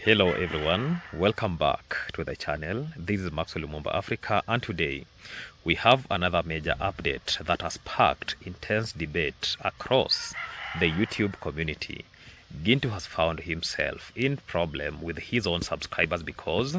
Hello everyone, welcome back to the channel. This is Maxwell Lumumba Africa, and today we have another major update that has sparked intense debate across the YouTube community. Gintu has found himself in problem with his own subscribers because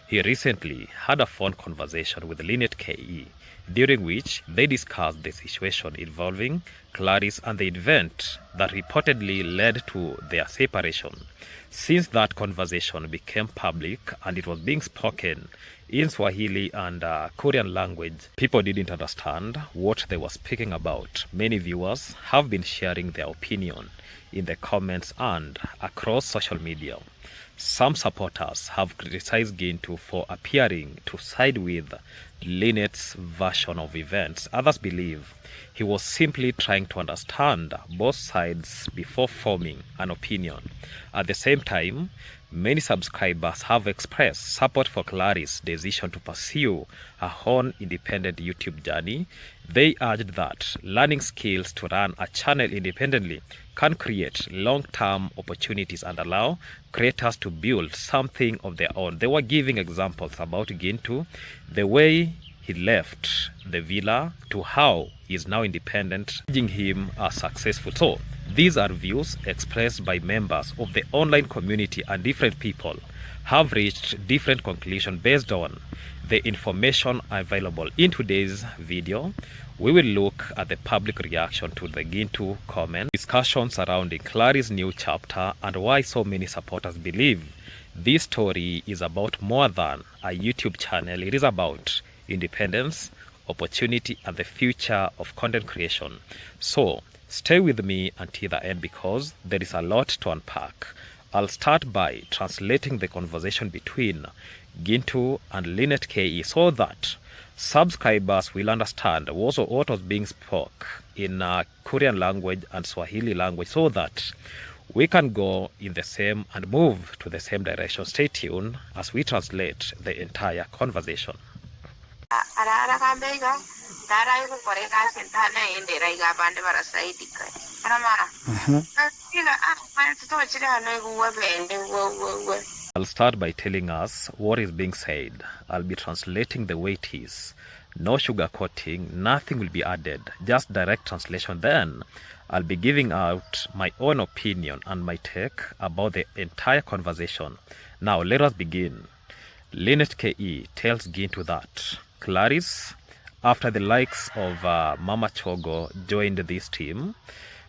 he recently had a phone conversation with Linet KE, during which they discussed the situation involving Claris and the event that reportedly led to their separation. Since that conversation became public and it was being spoken in Swahili and Korean language, people didn't understand what they were speaking about. Many viewers have been sharing their opinion in the comments and across social media. Some supporters have criticized Gintu for appearing to side with Linet's version of events. Others believe he was simply trying to understand both sides before forming an opinion. At the same time, many subscribers have expressed support for Claris' decision to pursue her own independent YouTube journey. They urged that learning skills to run a channel independently can create long-term opportunities and allow creators to build something of their own. They were giving examples about Gintu, the way he left the villa to how he is now independent, making him as successful. So these are views expressed by members of the online community, and different people have reached different conclusions based on the information available. In today's video, we will look at the public reaction to the Gintu comment, discussion surrounding Claris' new chapter, and why so many supporters believe this story is about more than a YouTube channel. It is about independence, opportunity, and the future of content creation. So stay with me until the end because there is a lot to unpack. I'll start by translating the conversation between Gintu and Linet KE so that subscribers will understand also what was being spoke in Korean language and Swahili language, so that we can go in the same and move to the same direction. Stay tuned as we translate the entire conversation. I'll start by telling us what is being said. I'll be translating the way it is. No sugarcoating, nothing will be added, just direct translation. Then I'll be giving out my own opinion and my take about the entire conversation. Now let us begin. Linet KE tells Gintu that Claris, after the likes of Mama Chogo joined this team,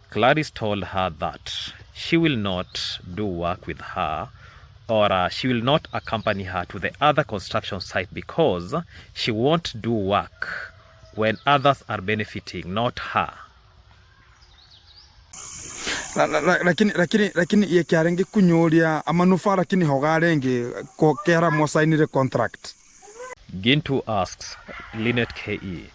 Claris told her that she will not do work with her, or she will not accompany her to the other construction site because she won't do work when others are benefiting, not her. lakini ye kiarenge kunyoria amanufa lakini hogarenge ko kera mo signire contract. Gintu asks Linet KE,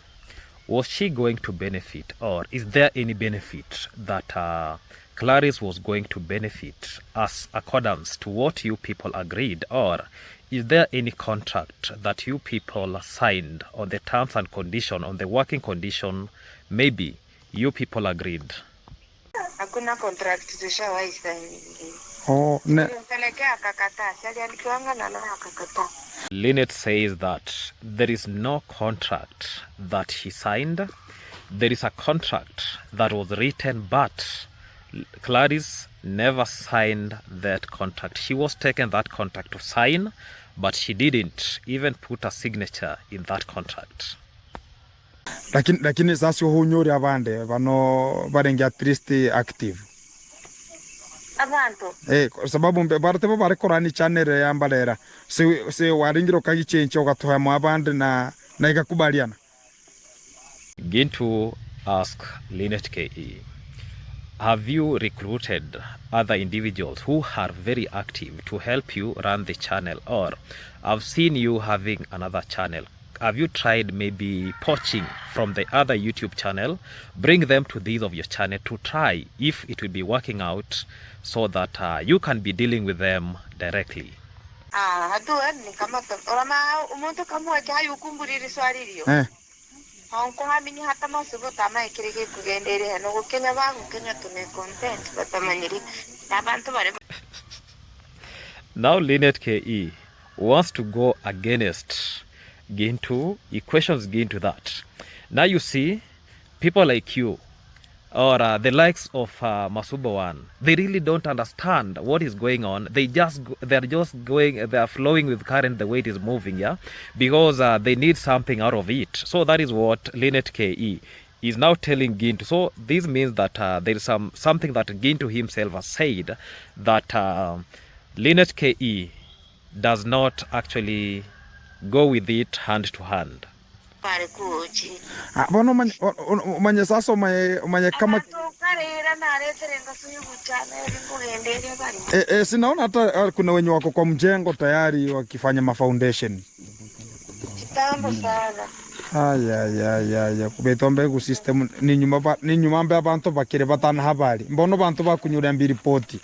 was she going to benefit, or is there any benefit that Claris was going to benefit as accordance to what you people agreed, or is there any contract that you people signed on the terms and condition, on the working condition maybe you people agreed? Hakuna contract tushawahi sign. Oh, ne. Linet says that there is no contract that she signed. There is a contract that was written, but Claris never signed that contract. She was taken that contract to sign, but she didn't even put a signature in that contract. Lakini sasa hunyori abande bano barengi at least active. Abantu. Sababu barate bo bare korani channel ya mbalera. Se waringiro kagichenche ogatoya mu abande na igakubaliana. Gintu ask Linet KE, have you recruited other individuals who are very active to help you run the channel, or I've seen you having another channel? Have you tried maybe poaching from the other YouTube channel, bring them to these of your channel to try if it will be working out so that you can be dealing with them directly? Now Linet KE wants to go against Gintu. He questions Gintu that. Now you see, people like you, or the likes of Masuba One, they really don't understand what is going on. They're just going, they are flowing with current the way it is moving, yeah, because they need something out of it. So that is what Linet KE is now telling Gintu. So this means that there is something that Gintu himself has said, that Linet KE does not actually go with it hand to hand. Bono umanye sasa umanye kama sinaona hata kuna wenye wako kwa mjengo tayari wakifanya mafoundation. Kitambo sana. Aya kubetombe ku system ni nyuma mbe abantu bakire batana habari mbono bantu bakunyura mbiri poti.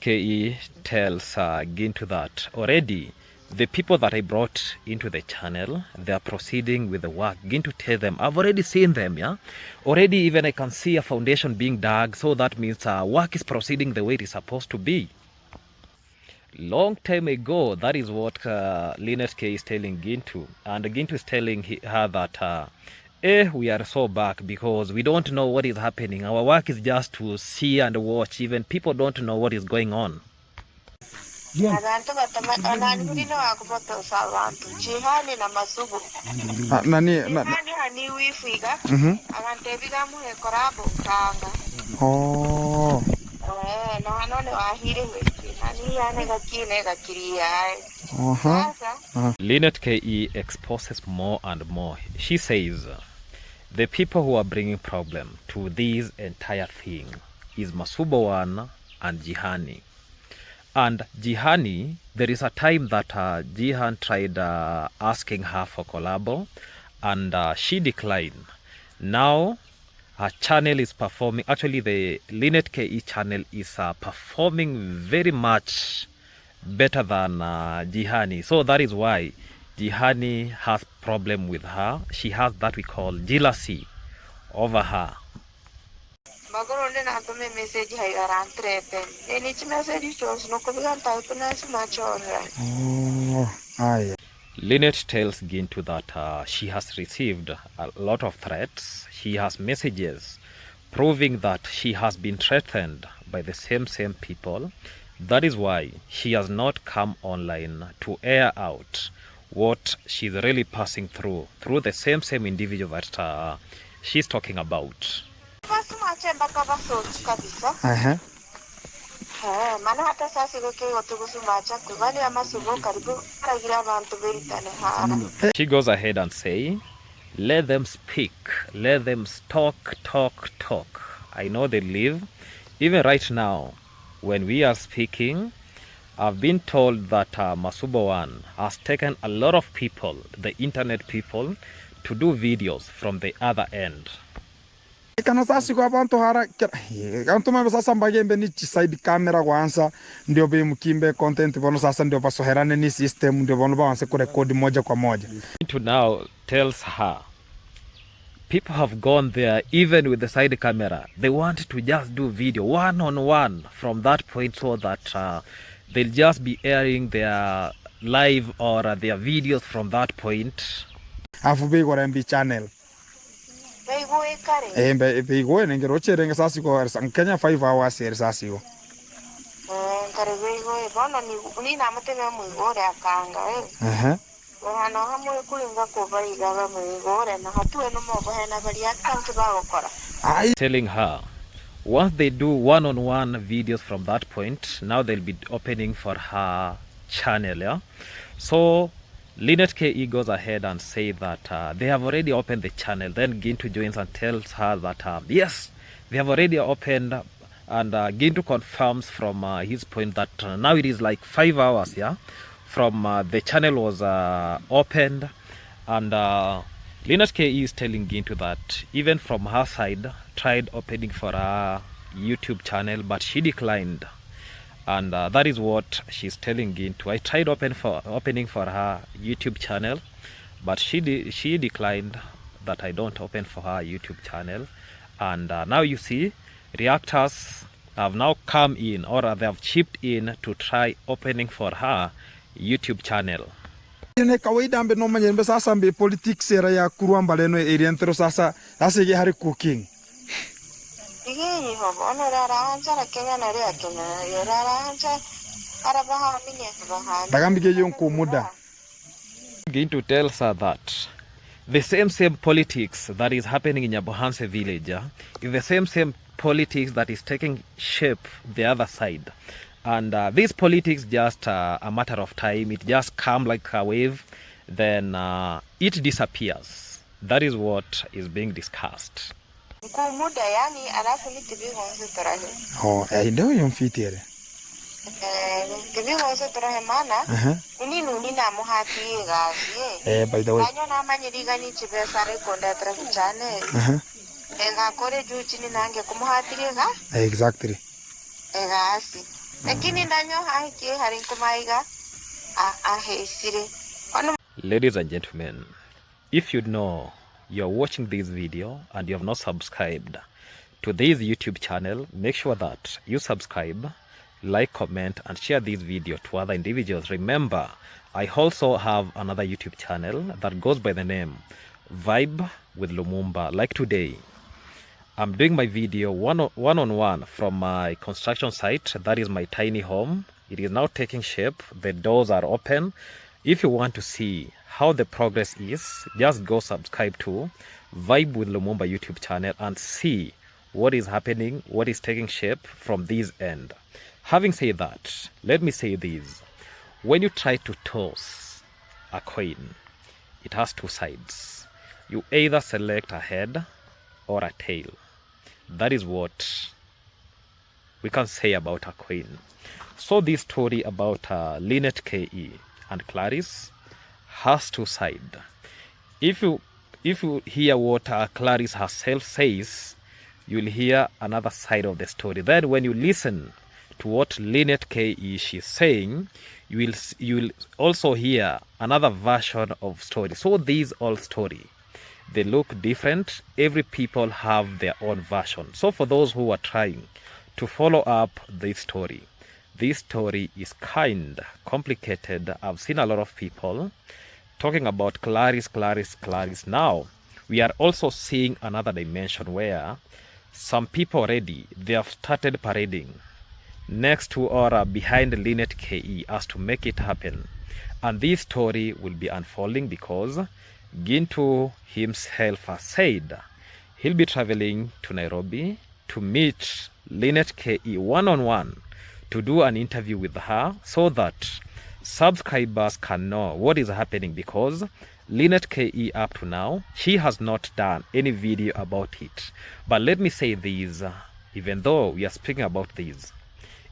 KE tells Gintu that already the people that I brought into the channel, they are proceeding with the work. Gintu tell them, I've already seen them, yeah? Already even I can see a foundation being dug, so that means work is proceeding the way it is supposed to be. Long time ago, that is what Linet K is telling Gintu. And Gintu is telling her that, we are so back because we don't know what is happening. Our work is just to see and watch. Even people don't know what is going on. Linet KE exposes more and more. She says the people who are bringing problem to this entire thing is Masuba and Jihani. And Jihani, there is a time that Jihan tried asking her for collabo, and she declined. Now her channel is performing, actually the Linet KE channel is performing very much better than Jihani. So that is why Jihani has problem with her. She has that we call jealousy over her. Linet tells Gintu that she has received a lot of threats. She has messages proving that she has been threatened by the same people. That is why she has not come online to air out what she's really passing through the same individual that she's talking about. She goes ahead and say, let them speak, let them talk. I know they live. Even right now, when we are speaking, I've been told that Masuba One has taken a lot of people, the internet people, to do videos from the other end. Kana sasa kwa bantu hara kantu mama sasa mbagembe ni side camera kwanza ndio be mkimbe content bono sasa ndio basoherane ni system ndio bono baanze kurekodi moja kwa moja. To now tells her people have gone there even with the side camera. They want to just do video one on one from that point, so that they'll just be airing their live or their videos from that point. Afu be kwa MB channel. Beigo nengero chere sasa ko Kenya 5 hours here sasa yo. Kare beigo bono ni na mate me mu gore akanga Wana hamwe kulinga ko baiga ba mu gore na hatu eno mo bahena bali akanga ba gokora. Telling her once they do one-on-one videos from that point, now they'll be opening for her channel, yeah? So Linet KE goes ahead and say that they have already opened the channel. Then Gintu joins and tells her that yes, they have already opened, and Gintu confirms from his point that now it is like 5 hours, yeah, from the channel was opened, and Linet KE is telling Gintu that even from her side tried opening for her YouTube channel, but she declined. And that is what she's telling Gintu. I tried opening for her YouTube channel, but she declined that I don't open for her YouTube channel. And now you see, reactors have now come in, or they have chipped in to try opening for her YouTube channel. Ne kawaida mbe no manyembe sasa mbe politics era ya kuruamba leno area ntero sasa ge hari cooking. Igi ho bono rara anza la Kenya na ria Kenya rara anza ara baha minye baha. Dagambige yonko muda. Gintu tells her that the same politics that is happening in Nyabohanse village is the same politics that is taking shape the other side. And this politics just a matter of time. It just come like a wave, then it disappears. That is what is being discussed. Oh, ndio yomfitiere. By the way. Exactly. Ladies and gentlemen, if you know you're watching this video and you have not subscribed to this YouTube channel, make sure that you subscribe, like, comment, and share this video to other individuals. Remember, I also have another YouTube channel that goes by the name Vibe with Lumumba. Like today, I'm doing my video one-on-one from my construction site. That is my tiny home. It is now taking shape. The doors are open. If you want to see how the progress is, just go subscribe to Vibe with Lumumba YouTube channel and see what is happening, what is taking shape from this end. Having said that, let me say this. When you try to toss a coin, it has two sides. You either select a head or a tail. That is what we can say about a coin. So this story about Linet KE and Claris has two sides. If you hear what Claris herself says, you'll hear another side of the story. Then when you listen to what Linet KE she's saying, you will also hear another version of story. So these all story, they look different. Every people have their own version. So for those who are trying to follow up this story is kind complicated. I've seen a lot of people talking about Claris. Now we are also seeing another dimension where some people already, they have started parading next to or behind Linet KE as to make it happen. And this story will be unfolding because Gintu himself has said he'll be traveling to Nairobi to meet Linet KE one-on-one to do an interview with her so that subscribers can know what is happening, because Linet KE up to now, she has not done any video about it. But let me say this, even though we are speaking about this,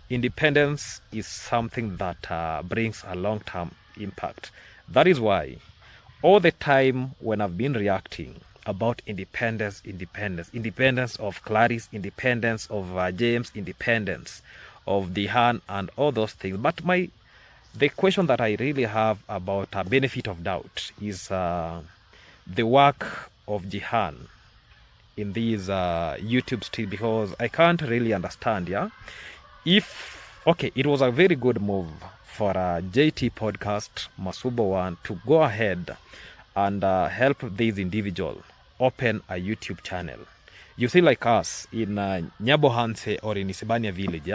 independence is something that brings a long-term impact. That is why all the time when I've been reacting about independence of Claris, independence of James, independence of Dihan and all those things. But the question that I really have about a benefit of doubt is the work of Dihan in these YouTube streams, because I can't really understand, it was a very good move for JT Podcast, Masubo One, to go ahead and help this individual open a YouTube channel. You see, like us in Nyabohanse or in Isibania village,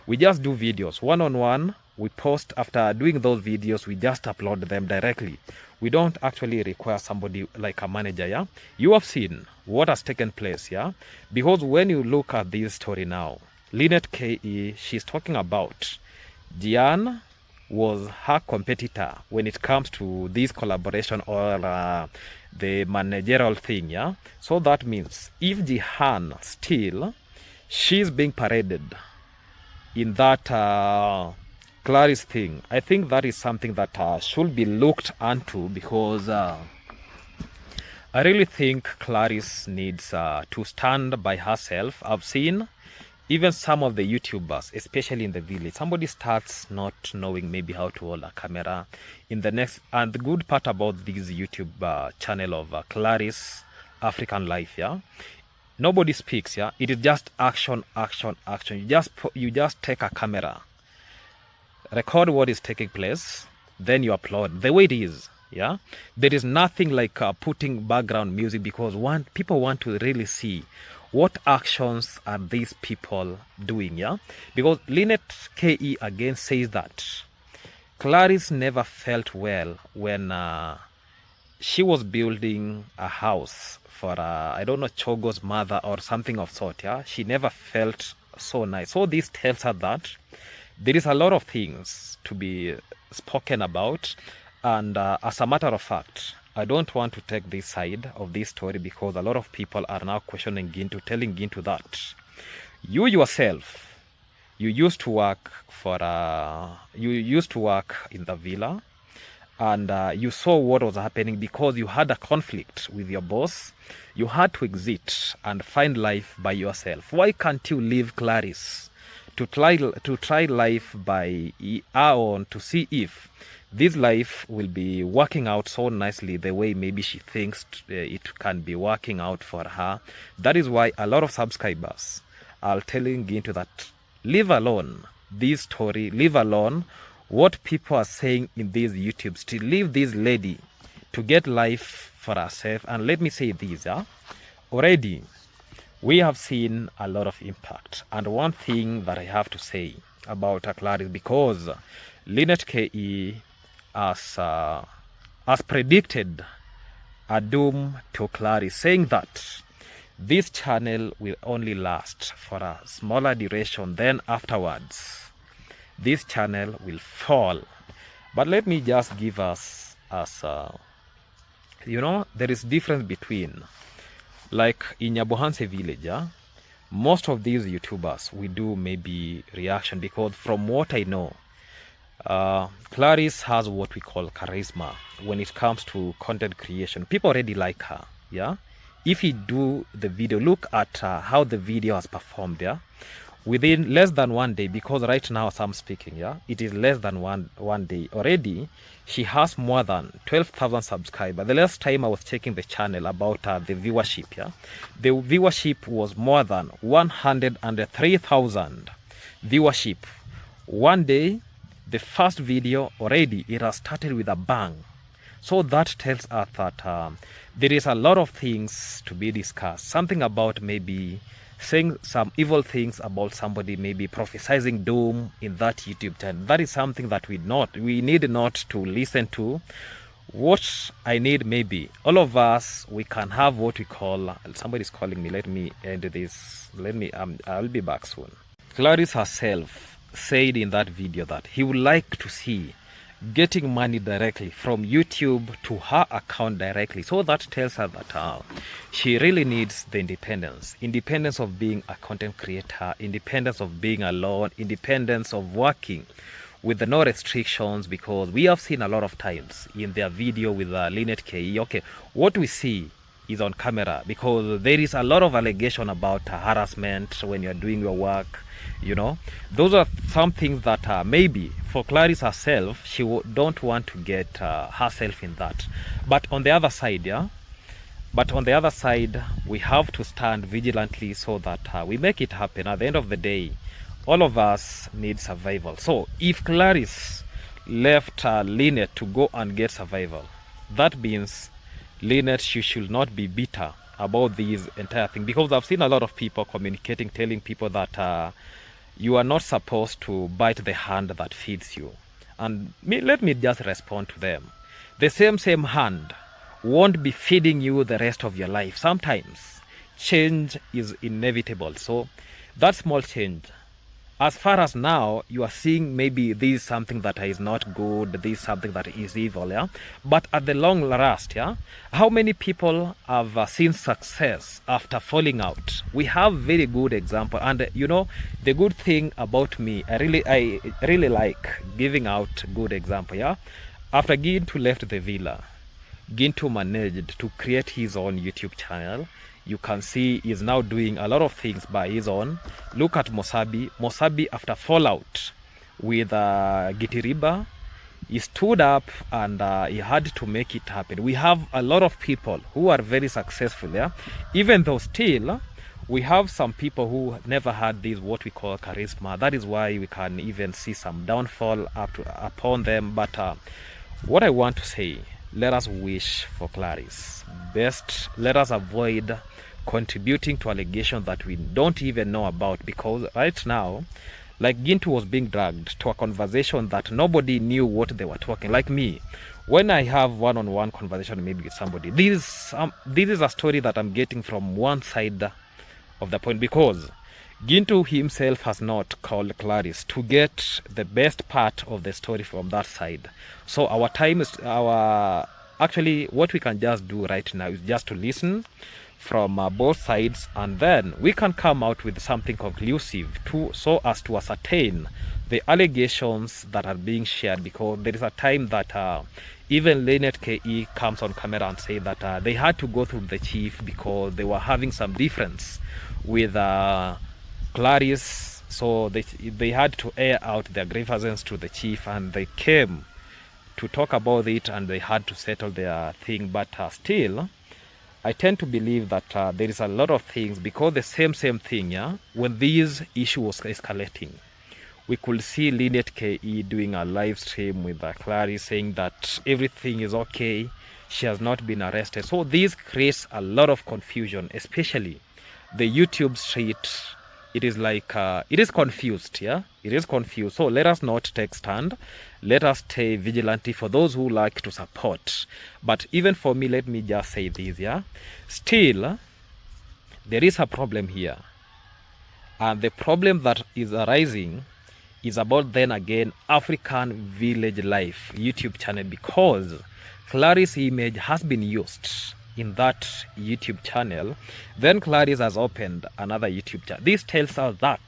we just do videos one-on-one. We post. After doing those videos, we just upload them directly. We don't actually require somebody like a manager. You have seen what has taken place, because when you look at this story now, Linet KE, she's talking about Diane was her competitor when it comes to this collaboration or the managerial thing, So that means if Dihan still, she's being paraded in that Claris thing, I think that is something that should be looked into, because I really think Claris needs to stand by herself. I've seen even some of the YouTubers, especially in the village, somebody starts not knowing maybe how to hold a camera in the next. And the good part about this YouTube channel of Claris African Life, nobody speaks, yeah. It is just action, action, action. You just take a camera, record what is taking place, then you upload the way it is, yeah. There is nothing like putting background music, because people want to really see what actions are these people doing, yeah. Because Linet KE again says that Claris never felt well when she was building a house for I don't know, Chogo's mother or something of sort, yeah. She never felt so nice. So this tells her that there is a lot of things to be spoken about, and as a matter of fact, I don't want to take this side of this story, because a lot of people are now questioning Gintu, telling Gintu that you yourself, you used to work in the villa, and you saw what was happening. Because you had a conflict with your boss, you had to exit and find life by yourself. Why can't you leave Claris to try life by our own, to see if this life will be working out so nicely the way maybe she thinks it can be working out for her? That is why a lot of subscribers are telling Gintu that leave alone this story, leave alone what people are saying in these YouTubes, to leave this lady to get life for herself. And let me say this, yeah? Already we have seen a lot of impact, and one thing that I have to say about Claris, because Linet KE has predicted a doom to Claris, saying that this channel will only last for a smaller duration, then afterwards this channel will fall. But let me just give us you know, there is difference between, like in Nyabohanse village, yeah, most of these YouTubers, we do maybe reaction, because from what I know, Claris has what we call charisma when it comes to content creation. People already like her, yeah. If you do the video, look at how the video has performed, yeah, within less than 1 day, because right now as I'm speaking, yeah, it is less than one day already. She has more than 12,000 subscribers. The last time I was checking the channel about the viewership, yeah, the viewership was more than 103,000 viewership. 1 day, the first video already, it has started with a bang. So that tells us that there is a lot of things to be discussed. Something about maybe saying some evil things about somebody, maybe prophesizing doom in that YouTube channel. That is something that we need not to listen to. What I need, maybe all of us, we can have what we call, somebody's calling me, let me end this, I'll be back soon. Claris herself said in that video that he would like to see getting money directly from YouTube to her account directly. So that tells her that she really needs the independence of being a content creator, independence of being alone, independence of working with no restrictions, because we have seen a lot of times in their video with Linet KE, okay, what we see is on camera, because there is a lot of allegation about harassment when you're doing your work, you know. Those are some things that maybe for Claris herself, she don't want to get herself in that. But on the other side, yeah, we have to stand vigilantly so that we make it happen. At the end of the day, all of us need survival. So if Claris left Linet to go and get survival, that means Linet, she should not be bitter about this entire thing, because I've seen a lot of people communicating, telling people that you are not supposed to bite the hand that feeds you. And let me just respond to them. The same hand won't be feeding you the rest of your life. Sometimes change is inevitable. So that small change, as far as now you are seeing maybe this is something that is not good, this is something that is evil, yeah, but at the long rust, yeah, how many people have seen success after falling out? We have very good example. And you know, the good thing about me, I really like giving out good example, yeah. After Gintu left the villa, Gintu managed to create his own YouTube channel. You can see he's now doing a lot of things by his own. Look at Mosabi after fallout with Gitiriba, he stood up and he had to make it happen. We have a lot of people who are very successful, yeah, even though still we have some people who never had this what we call charisma. That is why we can even see some downfall upon them. But what I want to say, let us wish for Claris best. Let us avoid contributing to allegations that we don't even know about, because right now, like Gintu was being dragged to a conversation that nobody knew what they were talking. Like me, when I have one-on-one conversation maybe with somebody, this is a story that I'm getting from one side of the point, because Gintu himself has not called Claris to get the best part of the story from that side. So our time is actually what we can just do right now is just to listen from both sides, and then we can come out with something conclusive so as to ascertain the allegations that are being shared. Because there is a time that even Linet KE comes on camera and say that they had to go through the chief because they were having some difference with Claris, so they had to air out their grievances to the chief, and they came to talk about it, and they had to settle their thing. But still, I tend to believe that there is a lot of things, because the same thing, yeah, when this issue was escalating, we could see Linet KE doing a live stream with Claris saying that everything is okay, she has not been arrested. So this creates a lot of confusion, especially the YouTube street. It is like it is confused, yeah, it is confused. So let us not take stand, let us stay vigilante for those who like to support. But even for me, let me just say this, yeah, still there is a problem here, and the problem that is arising is about, then again, African Village Life YouTube channel, because Claris' image has been used in that YouTube channel. Then Claris has opened another YouTube channel. This tells us that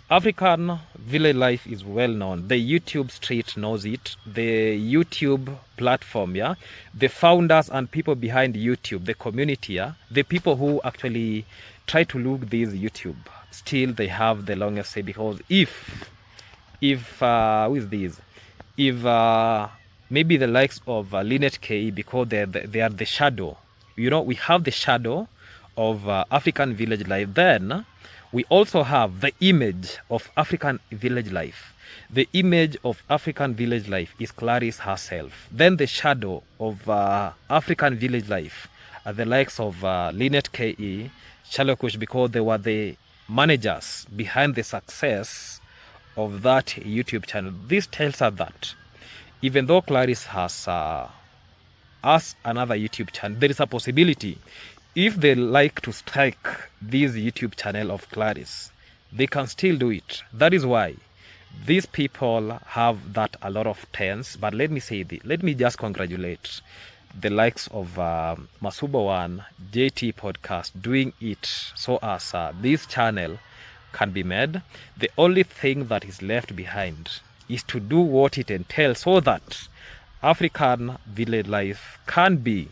African Village Life is well known. The YouTube street knows it. The YouTube platform, yeah, the founders and people behind YouTube, the community, yeah, the people who actually try to look this YouTube, still they have the longest say. Because if who is this? If maybe the likes of Linet KE, because they are the shadow, you know, we have the shadow of African Village Life. Then we also have the image of African Village Life. The image of African Village Life is Claris herself. Then the shadow of African Village Life are the likes of Linet KE, Shalokush, because they were the managers behind the success of that YouTube channel. This tells us that even though Claris has another YouTube channel, there is a possibility, if they like to strike this YouTube channel of Claris, they can still do it. That is why these people have that a lot of tense. But let me say this, let me just congratulate the likes of Masuba One, JT Podcast, doing it so as this channel can be made. The only thing that is left behind is to do what it entails so that African Village Life can be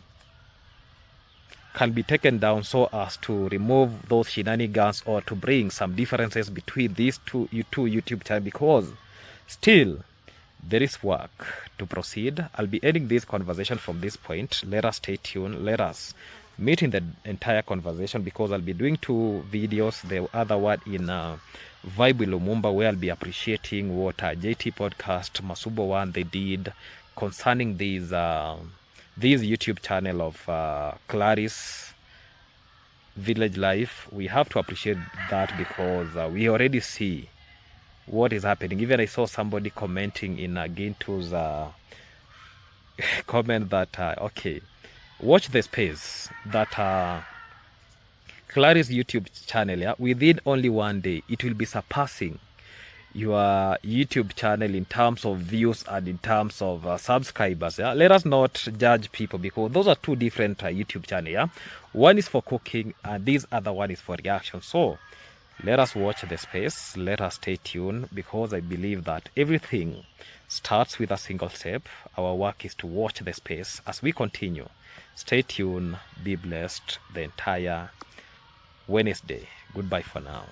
taken down, so as to remove those shenanigans or to bring some differences between these two YouTube channels, because still there is work to proceed. I'll be ending this conversation from this point. Let us stay tuned. Let us meet in the entire conversation, because I'll be doing 2 videos. The other one in Vibe with Lumumba, where I'll be appreciating what JT Podcast, Masuba One, they did concerning these YouTube channel of Claris Village Life. We have to appreciate that, because we already see what is happening. Even I saw somebody commenting in Gintu's comment that okay, watch the space that Claris YouTube channel, yeah, within only one day it will be surpassing your YouTube channel in terms of views and in terms of subscribers. Yeah, let us not judge people, because those are 2 different YouTube channels. Yeah, one is for cooking and this other one is for reaction. So let us watch the space, let us stay tuned, because I believe that everything starts with a single step. Our work is to watch the space as we continue. Stay tuned, be blessed the entire Wednesday. Goodbye for now.